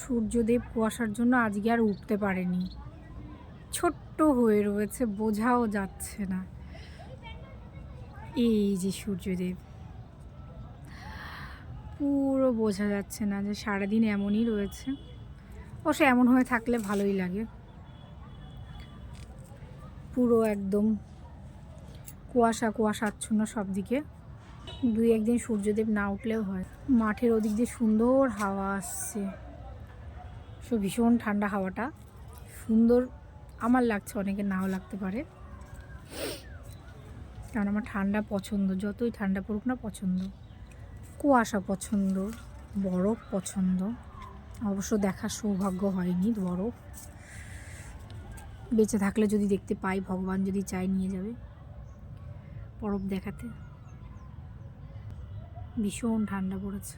সূর্যদেব কুয়াশার জন্য আজকে আর উঠতে পারেনি, ছোট্ট হয়ে রয়েছে, বোঝাও যাচ্ছে না। এই যে সূর্যদেব, পুরো বোঝা যাচ্ছে না যে সারাদিন এমনই রয়েছে। অবশ্য এমন হয়ে থাকলে ভালোই লাগে। পুরো একদম কুয়াশা কুয়াশাচ্ছন্ন সব দিকে। দুই একদিন সূর্যদেব না উঠলেও হয়। মাঠের ওদিক দিয়ে সুন্দর হাওয়া আসছে, সো ভীষণ ঠান্ডা হাওয়াটা সুন্দর। আমার লাগছে, অনেকে নাও লাগতে পারে, কারণ আমার ঠান্ডা পছন্দ। যতই ঠান্ডা পড়ুক না পছন্দ, কুয়াশা পছন্দ, বরফ পছন্দ। অবশ্য দেখার সৌভাগ্য হয়নি বরফ, বেঁচে থাকলে যদি দেখতে পাই, ভগবান যদি চায় নিয়ে যাবে বরফ দেখাতে। ভীষণ ঠান্ডা পড়েছে।